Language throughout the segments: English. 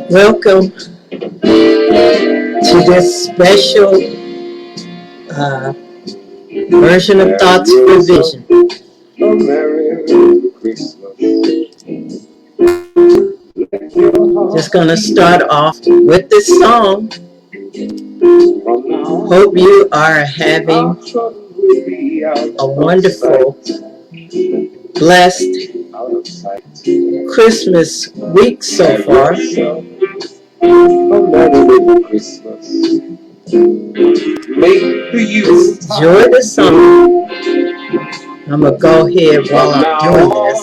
Welcome to this special version of Thoughts for Vision. A Merry Christmas. Just going to start off with this song. Hope you are having a wonderful, blessed Christmas week so far. A Merry Christmas. Make the youth Enjoy the song. I'm going to go ahead while I'm doing this.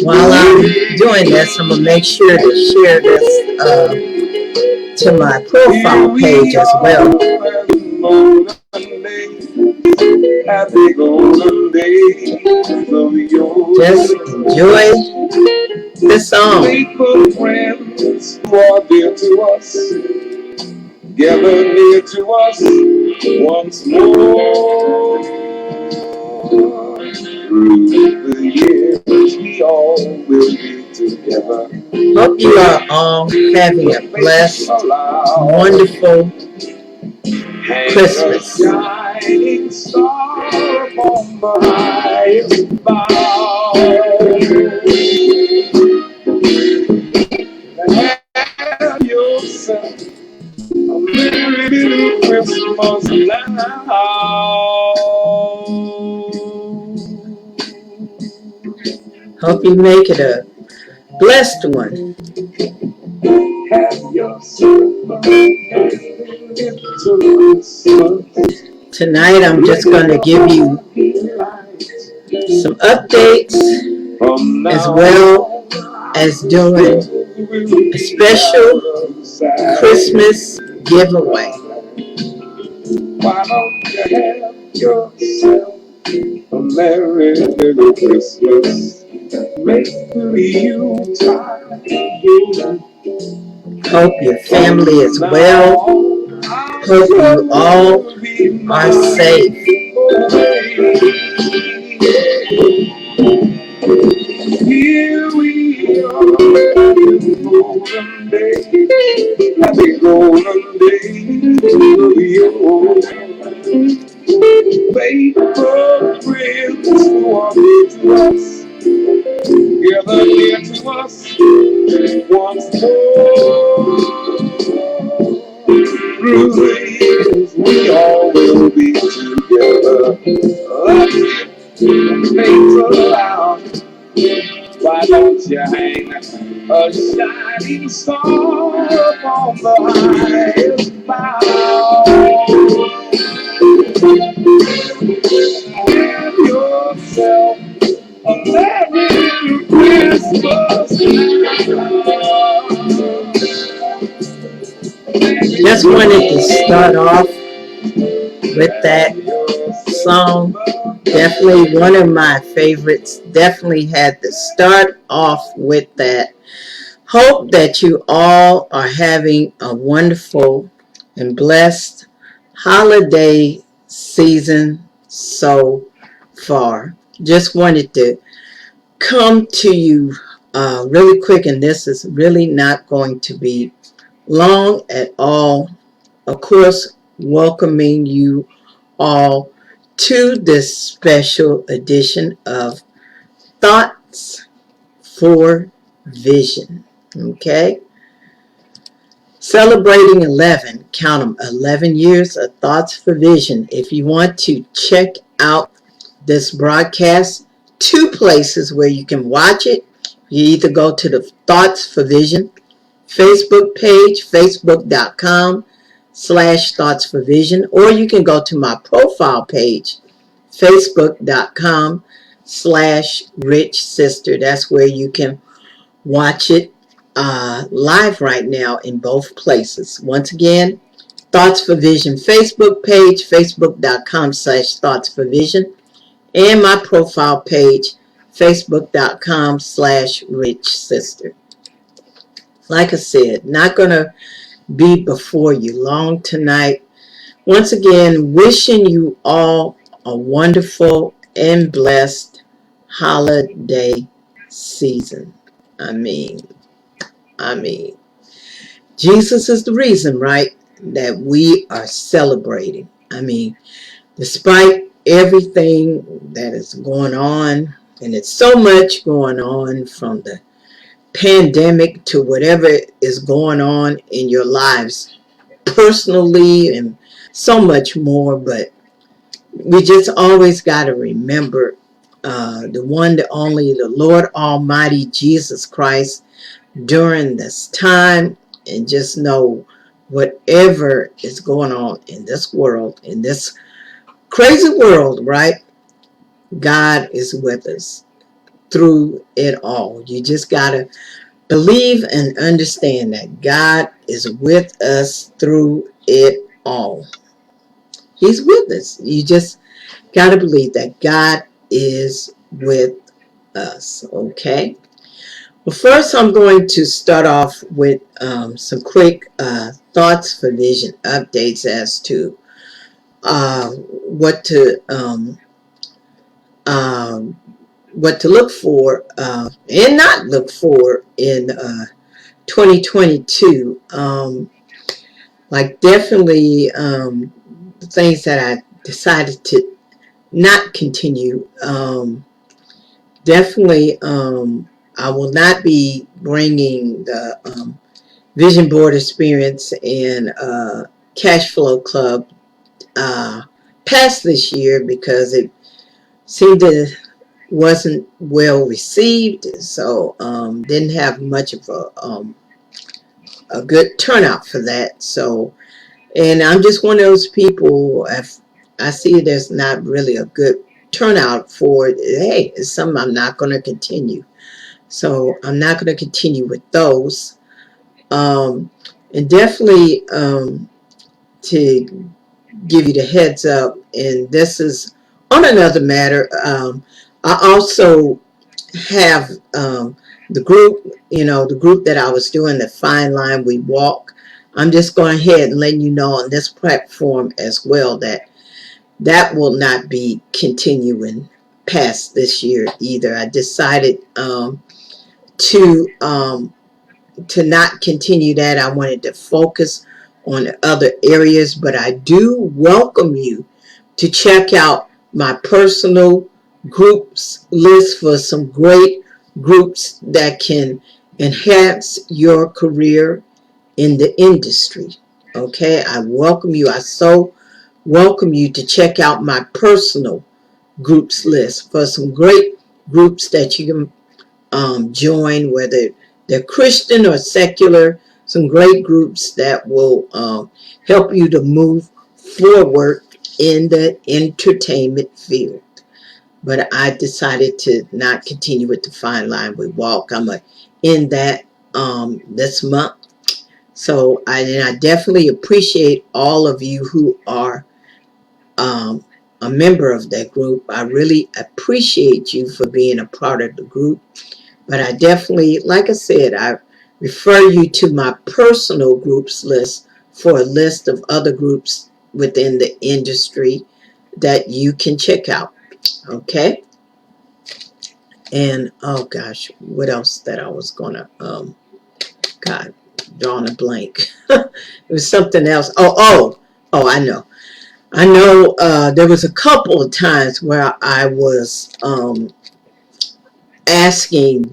While I'm doing this, I'm going to make sure to share this to my profile page as well. Just enjoy the song. Faithful friends who are dear to us, gather near to us once more. Through the years, we all will be together. Hope you are all having a blessed, wonderful Christmas. Shining star upon the highest bough. Have yourself a merry little Christmas now. Hope you make it a blessed one. Have yourself a merry little Christmas. Tonight I'm just going to give you some updates as well as doing a special Christmas giveaway. Why don't you have yourself a merry little Christmas? Make the Yuletide. Hope your family is well. Hope you all are safe. Here we are, the golden day, happy golden day to you. Faithful friends who are dear to us, gather near to us once more. Through the years, we all will be together. Let's get things aloud. Why don't you hang a shining star upon the highest bough? Have yourself a merry Christmas now. Just wanted to start off with that song. Definitely one of my favorites. Definitely had to start off with that. Hope that you all are having a wonderful and blessed holiday season so far. Just wanted to come to you really quick, and this is really not going to be long at all. Of course, welcoming you all to this special edition of Thoughts for Vision. Okay? Celebrating 11, count them, 11 years of Thoughts for Vision. If you want to check out this broadcast, 2 places where you can watch it. You either go to the Thoughts for Vision Facebook page, facebook.com/ Thoughts for Vision, or you can go to my profile page, facebook.com/Rich Sister. That's where you can watch it live right now in both places. Once again, Thoughts for Vision Facebook page, facebook.com/Thoughts for Vision, and my profile page, facebook.com/Rich Sister. Like I said, not going to be before you long tonight. Once again, wishing you all a wonderful and blessed holiday season. I mean, Jesus is the reason, right, that we are celebrating. I mean, despite everything that is going on, and it's so much going on, from the pandemic to whatever is going on in your lives personally and so much more, but we just always got to remember the one, the only, the Lord Almighty Jesus Christ during this time, and just know whatever is going on in this world, in this crazy world, right? God is with us through it all. You just got to believe and understand that God is with us through it all. He's with us. You just got to believe that God is with us, okay? Well, first I'm going to start off with some quick Thoughts for Vision updates as to what to look for and not look for in 2022. Like definitely the things that I decided to not continue. Definitely I will not be bringing the Vision Board Experience and Cash Flow Club past this year, because it seemed to wasn't well received, so didn't have much of a good turnout for that. So, and I'm just one of those people, if I see there's not really a good turnout for it, hey, it's something I'm not going to continue. So I'm not going to continue with those. And definitely to give you the heads up, and this is on another matter, I also have the group, the group that I was doing, the Fine Line We Walk. I'm just going ahead and letting you know on this platform as well that will not be continuing past this year either. I decided to not continue that. I wanted to focus on other areas, but I do welcome you to check out my personal groups list for some great groups that can enhance your career in the industry. Okay, I welcome you. I so welcome you to check out my personal groups list for some great groups that you can join, whether they're Christian or secular. Some great groups that will help you to move forward in the entertainment field. But I decided to not continue with the Fine Line We Walk. I'm going to end that this month. So I definitely appreciate all of you who are a member of that group. I really appreciate you for being a part of the group. But I definitely, like I said, I refer you to my personal groups list for a list of other groups within the industry that you can check out. Okay? And, oh gosh, what else that I was going to, God, drawing a blank. It was something else. Oh, I know. There was a couple of times where I was asking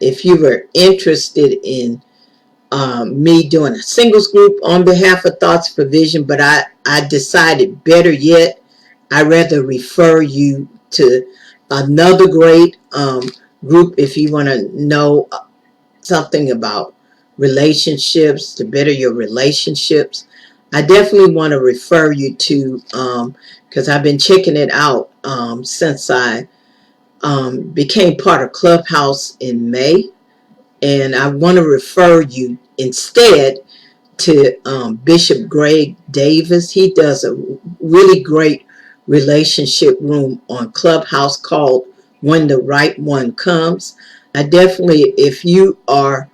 if you were interested in me doing a singles group on behalf of Thoughts for Vision, but I decided better yet, I'd rather refer you to another great group if you want to know something about relationships, to better your relationships. I definitely want to refer you to, because I've been checking it out since I became part of Clubhouse in May. And I want to refer you instead to Bishop Greg Davis. He does a really great relationship room on Clubhouse called When the Right One Comes. I definitely, if you are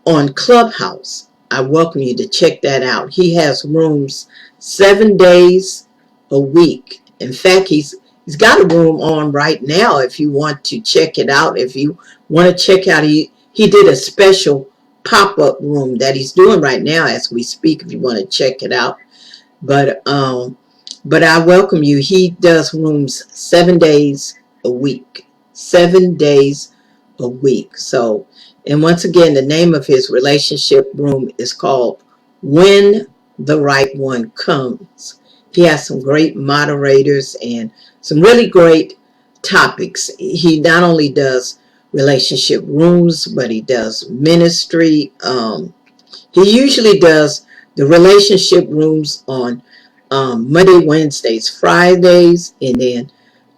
on Clubhouse, I welcome you to check that out. He has rooms 7 days a week. In fact, he's got a room on right now if you want to check it out. If you want to check out, he did a special pop-up room that he's doing right now as we speak, if you want to check it out. But I welcome you. He does rooms 7 days a week. 7 days a week. So, and once again, the name of his relationship room is called When the Right One Comes. He has some great moderators and some really great topics. He not only does relationship rooms, but he does ministry. He usually does the relationship rooms on Monday, Wednesdays, Fridays, and then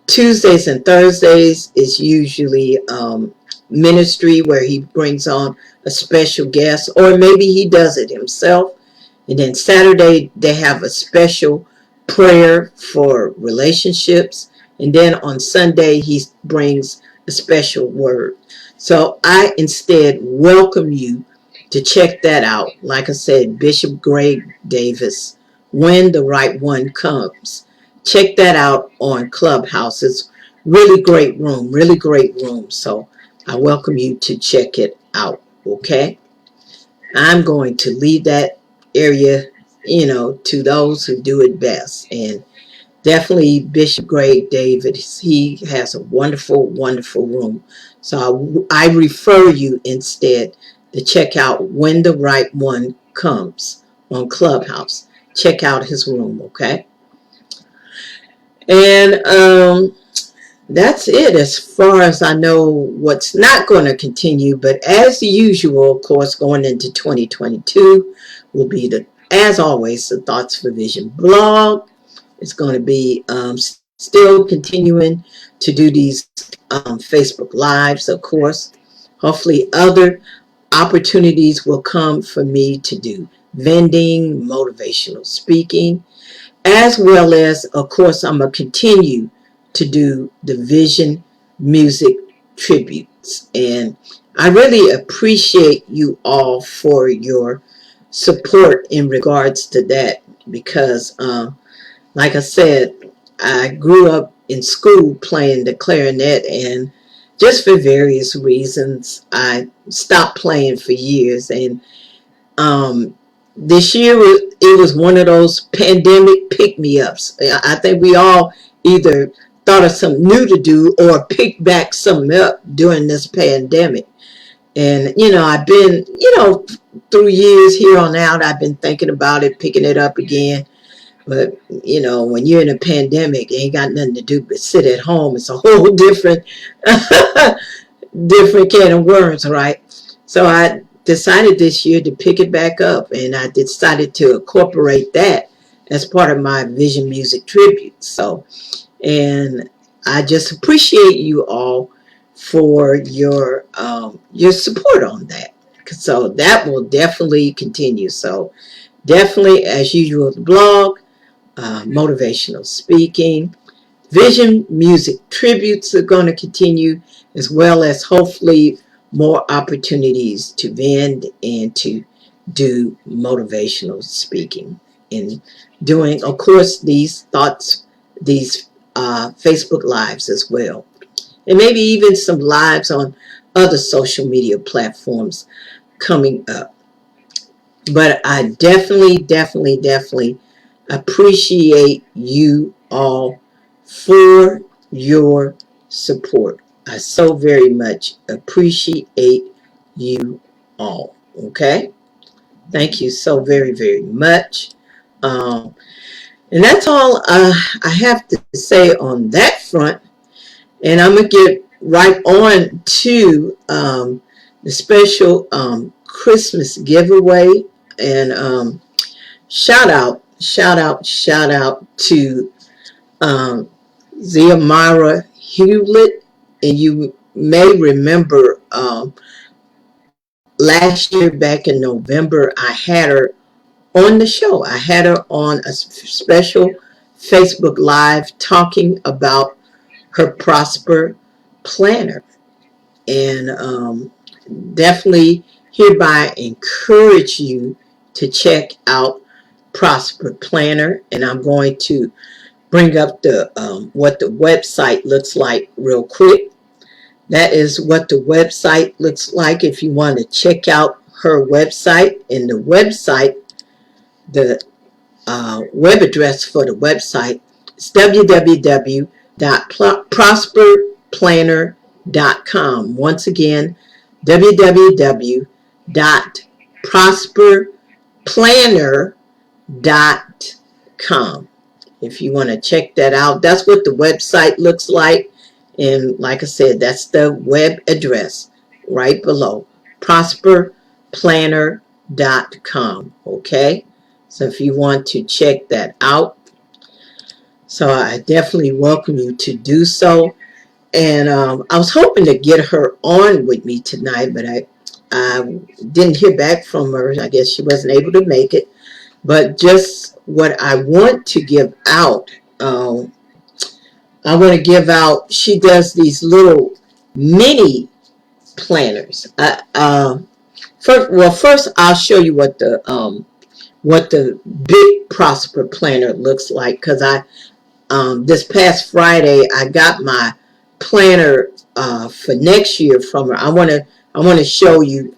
Tuesdays and Thursdays is usually ministry, where he brings on a special guest, or maybe he does it himself. And then Saturday, they have a special prayer for relationships. And then on Sunday, he brings a special word. So I instead welcome you to check that out. Like I said, Bishop Greg Davis, When the Right One Comes. Check that out on Clubhouse. It's really great room, really great room. So I welcome you to check it out, okay? I'm going to leave that area, to those who do it best. And definitely Bishop Greg Davis, he has a wonderful, wonderful room. So I refer you instead to check out When the Right One Comes on Clubhouse. Check out his room, okay? And that's it as far as I know what's not going to continue. But as usual, of course, going into 2022 will be, as always, the Thoughts for Vision blog. It's going to be still continuing to do these Facebook Lives, of course. Hopefully other opportunities will come for me to do vending, motivational speaking, as well as, of course, I'm going to continue to do the Vision Music tributes. And I really appreciate you all for your support in regards to that, because like I said, I grew up in school playing the clarinet, and just for various reasons, I stopped playing for years. And this year, it was one of those pandemic pick-me-ups. I think we all either thought of something new to do or picked back something up during this pandemic. And, I've been, through years here on out, I've been thinking about it, picking it up again. But, when you're in a pandemic, you ain't got nothing to do but sit at home. It's a whole different can of worms, right? So I decided this year to pick it back up, and I decided to incorporate that as part of my Vision Music tribute. So, and I just appreciate you all for your support on that. So that will definitely continue. So definitely, as usual, the blog, motivational speaking, Vision Music tributes are going to continue, as well as hopefully more opportunities to vend and to do motivational speaking, and doing, of course, these Facebook Lives as well. And maybe even some lives on other social media platforms coming up. But I definitely appreciate you all for your support. I so very much appreciate you all. Okay? Thank you so very, very much. And that's all I have to say on that front. And I'm going to get right on to the special Christmas giveaway. And shout out to Ziamara Hewlett. And you may remember last year back in November, I had her on the show. I had her on a special Facebook Live talking about her Prosper Planner. And definitely hereby encourage you to check out Prosper Planner. And I'm going to bring up the what the website looks like real quick. That is what the website looks like if you want to check out her website. And the website, the web address for the website is www.prosperplanner.com. Once again, www.prosperplanner.com. If you want to check that out, that's what the website looks like. And like I said, that's the web address right below, prosperplanner.com. Okay, so if you want to check that out, so I definitely welcome you to do so. And I was hoping to get her on with me tonight, but I didn't hear back from her. I guess she wasn't able to make it. But just what I want to give out, she does these little mini planners. First I'll show you what the big Prosper Planner looks like, because this past Friday I got my planner for next year from her. I want to show you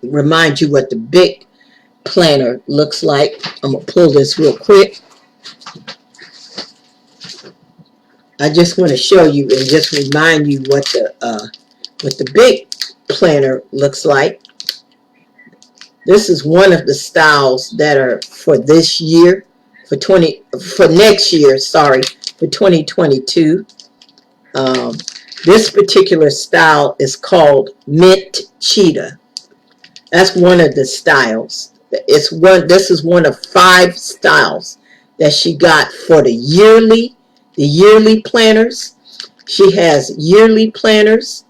remind you what the big planner looks like. I'm gonna pull this real quick. I just want to show you and just remind you what the big planner looks like. This is one of the styles that are for this year, for next year, sorry, for 2022. This particular style is called Mint Cheetah. That's one of the styles. This is one of 5 styles that she got for the yearly planners. She has yearly planners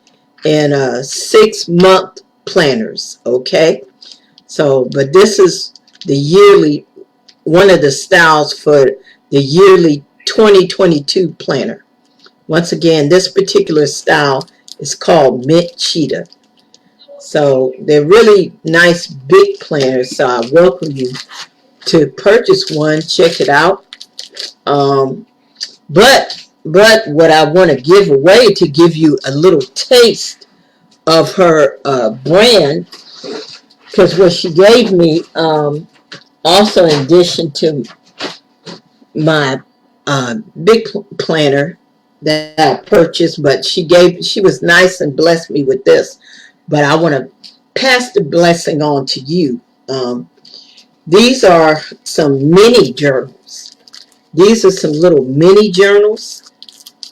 and 6-month planners. Okay, so but this is the yearly, one of the styles for the yearly 2022 planner. Once again, this particular style is called Mint Cheetah. So they're really nice big planners. So I welcome you to purchase one. Check it out. But what I want to give away, to give you a little taste of her brand, because what she gave me, also in addition to my big planner that I purchased, but she was nice and blessed me with this. But I want to pass the blessing on to you. These are some mini journals. These are some little mini journals,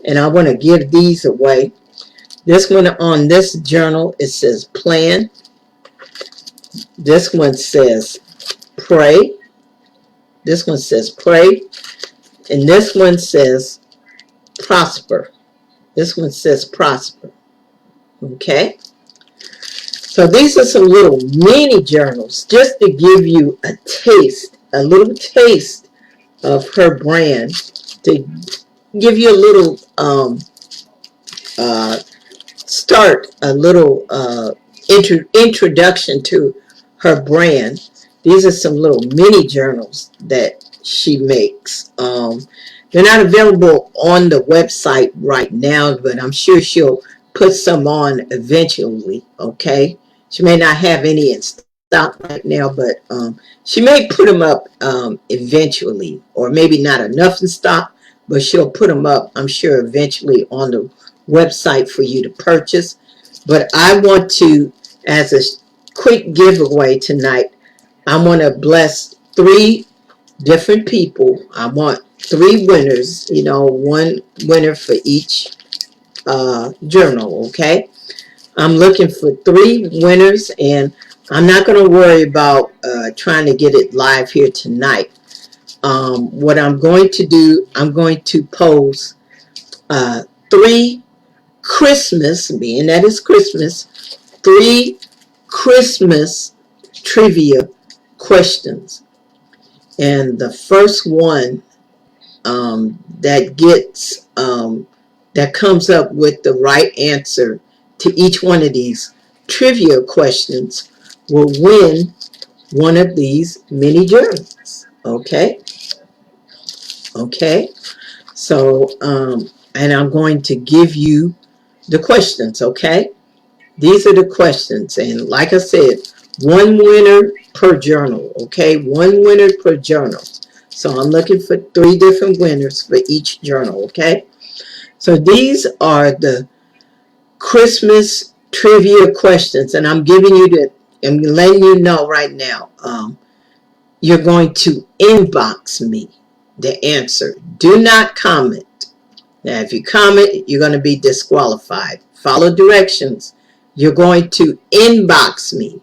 and I want to give these away. This one, on this journal, it says plan. This one says pray. This one says pray. And this one says prosper. This one says prosper. Okay? So these are some little mini journals, just to give you a taste, a little taste of her brand, to give you a little start, a little introduction to her brand. These are some little mini journals that she makes. They're not available on the website right now, but I'm sure she'll put some on eventually. Okay, she may not have any in stock right now, but she may put them up eventually, or maybe not enough in stock, but she'll put them up, I'm sure, eventually on the website for you to purchase. But I want to, as a quick giveaway tonight, I want to bless 3 different people. I want 3 winners, one winner for each journal. Okay, I'm looking for 3 winners, and I'm not going to worry about trying to get it live here tonight. What I'm going to do, I'm going to pose 3 Christmas, being that it's Christmas, 3 Christmas trivia questions. And the first one that comes up with the right answer to each one of these trivia questions will win one of these mini journals. Okay? Okay? So, and I'm going to give you the questions, okay? These are the questions. And like I said, 1 winner per journal, okay? 1 winner per journal. So I'm looking for 3 different winners for each journal, okay? So these are the Christmas trivia questions, and I'm giving you I'm letting you know right now. You're going to inbox me the answer. Do not comment. Now, if you comment, you're going to be disqualified. Follow directions. You're going to inbox me.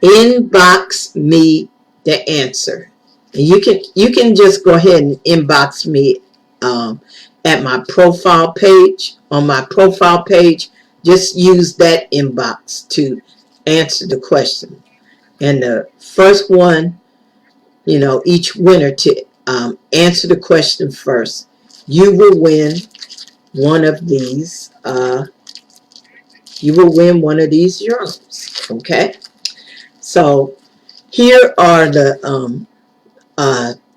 Inbox me the answer. And you can just go ahead and inbox me at my profile page. On my profile page, just use that inbox to answer the question. And the first one, each winner to answer the question first, you will win one of these. You will win one of these journals. Okay. So here are the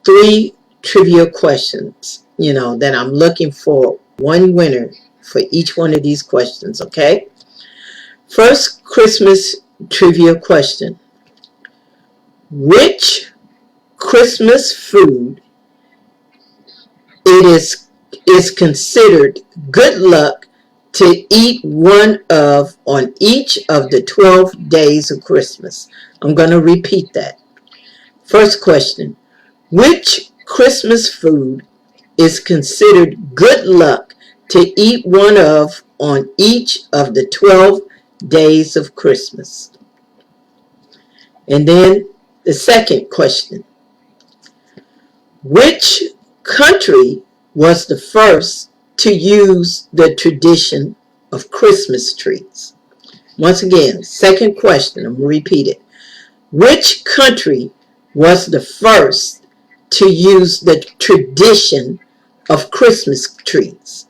3 trivia questions. That I'm looking for 1 winner for each one of these questions. Okay. First Christmas trivia question: which Christmas food is considered good luck to eat one of on each of the 12 days of Christmas? I'm going to repeat that. First question: which Christmas food is considered good luck to eat one of on each of the 12 days of Christmas? And then the second question: which country was the first to use the tradition of Christmas trees? Once again, second question, I'm going to repeat it. Which country was the first to use the tradition of Christmas trees?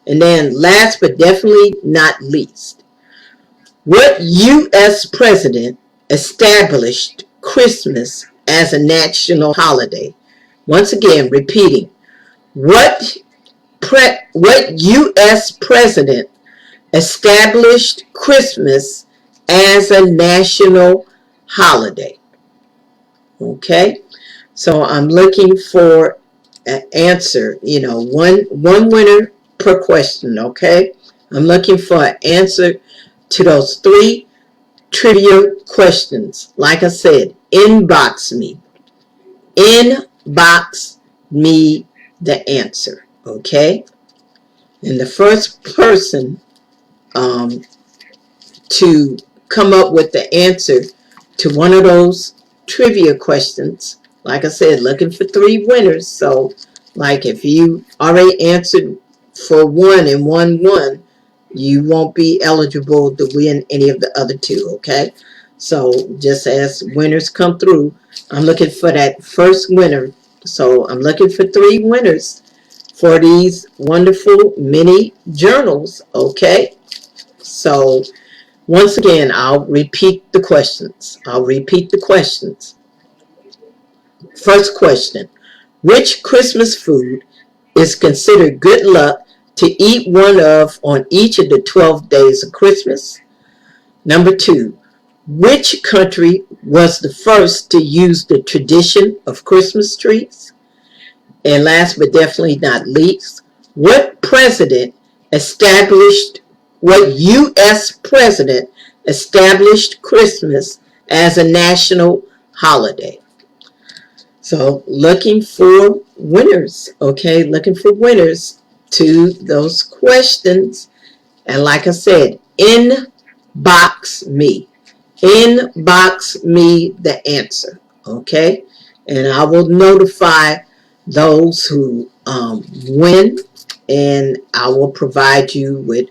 And then last but definitely not least, what U.S. president established Christmas as a national holiday? Once again, repeating, what U.S. president established Christmas as a national holiday? Okay, so I'm looking for an answer. One winner per question. Okay, I'm looking for an answer to those 3 trivia questions. Like I said, inbox me. Inbox me the answer. Okay, and the first person to come up with the answer to one of those trivia questions, like I said, looking for 3 winners. So, like if you already answered for 1 and won 1, you won't be eligible to win any of the other 2. Okay, so just as winners come through, I'm looking for that first winner. So I'm looking for 3 winners for these wonderful mini journals. Okay, so once again, I'll repeat the questions. First question: which Christmas food is considered good luck to eat one of on each of the 12 days of Christmas? Number 2, which country was the first to use the tradition of Christmas trees? And last but definitely not least, what U.S. president established Christmas as a national holiday? So looking for winners, okay? Looking for winners to those questions. And like I said, inbox me. Inbox me the answer, okay? And I will notify those who win, and I will provide you with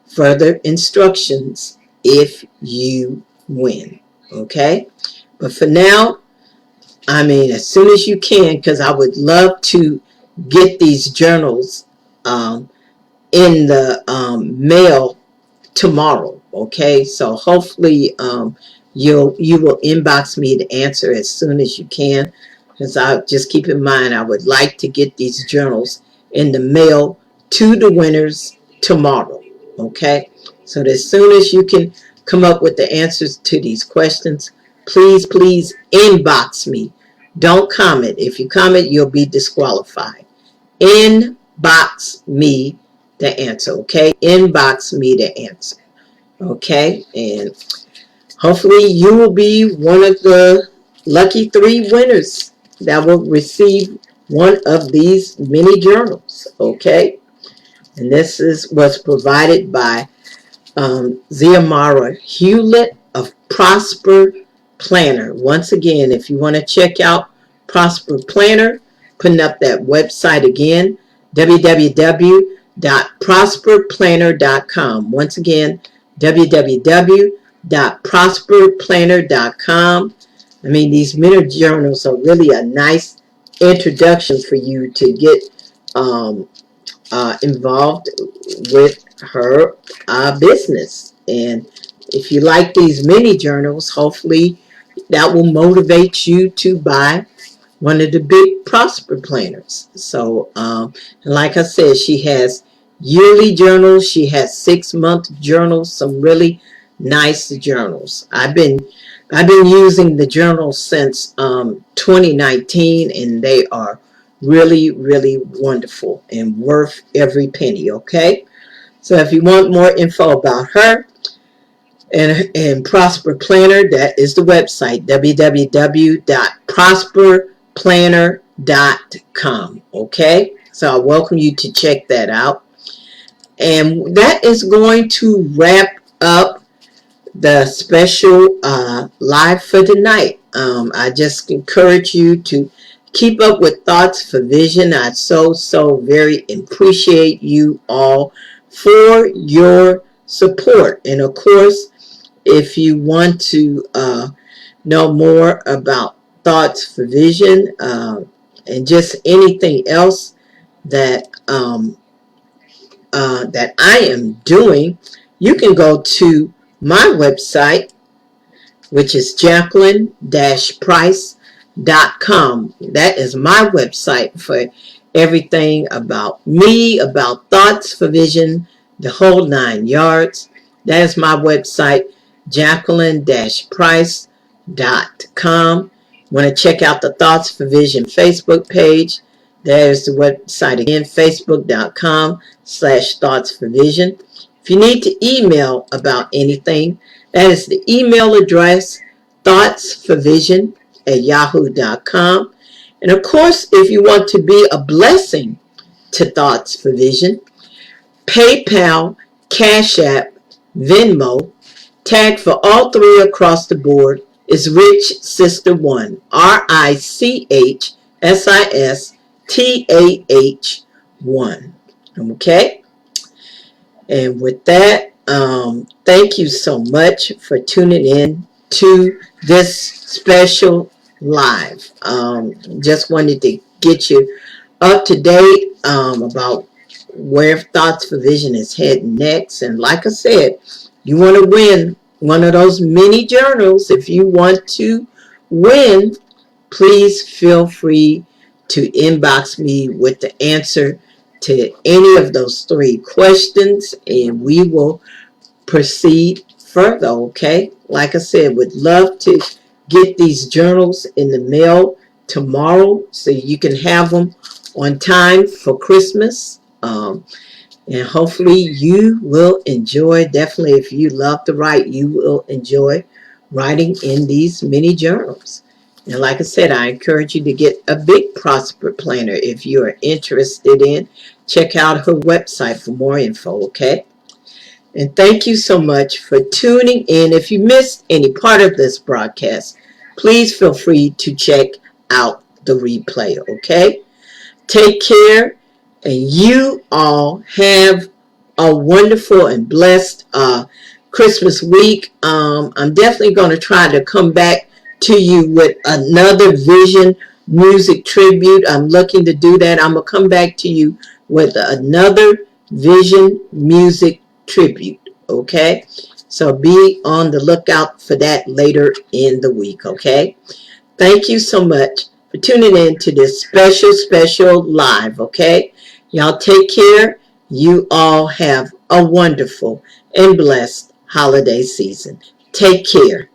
further instructions if you win, okay? But for now, I mean, as soon as you can, because I would love to get these journals in the mail tomorrow. Okay, so hopefully you will inbox me the answer as soon as you can, because I just keep in mind I would like to get these journals in the mail to the winners tomorrow. Okay, so as soon as you can come up with the answers to these questions, please inbox me. Don't comment. If you comment, you'll be disqualified. Inbox me the answer. Okay, inbox me the answer. Okay, and hopefully you will be one of the lucky 3 winners that will receive one of these mini journals. Okay, and this was provided by Ziamara Hewlett of Prosper Planner. Once again, if you want to check out Prosper Planner, putting up that website again, www.prosperplanner.com. Once again, www.prosperplanner.com. I mean, these mini journals are really a nice introduction for you to get involved with her business. And if you like these mini journals, hopefully that will motivate you to buy one of the big Prosper planners. So, like I said, she has yearly journals. She has 6-month journals. Some really nice journals. I've been using the journals since 2019, and they are really wonderful and worth every penny. Okay, so if you want more info about her and Prosper Planner, that is the website, www.prosperplanner.com. Okay, so I welcome you to check that out. And that is going to wrap up the special live for tonight. I just encourage you to keep up with Thoughts for Vision. I so very appreciate you all for your support. And of course, if you want to know more about Thoughts for Vision and just anything else that that I am doing, you can go to my website, which is Jacqueline-Price.com. That is my website for everything about me, about Thoughts for Vision, the whole 9 yards. That is my website, Jacqueline-Price.com. Want to check out the Thoughts for Vision Facebook page? There's the website again, facebook.com/Thoughts for Vision. If you need to email about anything, that is the email address, thoughtsforvision@yahoo.com. And of course, if you want to be a blessing to Thoughts for Vision, PayPal, Cash App, Venmo, tag for all 3 across the board is Rich Sister One, RICHSISTAH1. Okay? And with that, thank you so much for tuning in to this special live. Just wanted to get you up to date about where Thoughts for Vision is heading next. And like I said, you want to win one of those mini journals. If you want to win, please feel free to inbox me with the answer to any of those 3 questions, and we will proceed further. Okay, like I said, would love to get these journals in the mail tomorrow so you can have them on time for Christmas. And hopefully you will enjoy, definitely if you love to write, you will enjoy writing in these mini journals. And like I said, I encourage you to get a big Prosper Planner if you are interested in. Check out her website for more info, okay? And thank you so much for tuning in. If you missed any part of this broadcast, please feel free to check out the replay, okay? Take care, and you all have a wonderful and blessed Christmas week. I'm definitely going to try to come back to you with another Vision music tribute. I'm looking to do that. I'm going to come back to you with another Vision music tribute, okay? So be on the lookout for that later in the week, okay? Thank you so much for tuning in to this special live, okay? Y'all take care. You all have a wonderful and blessed holiday season. Take care.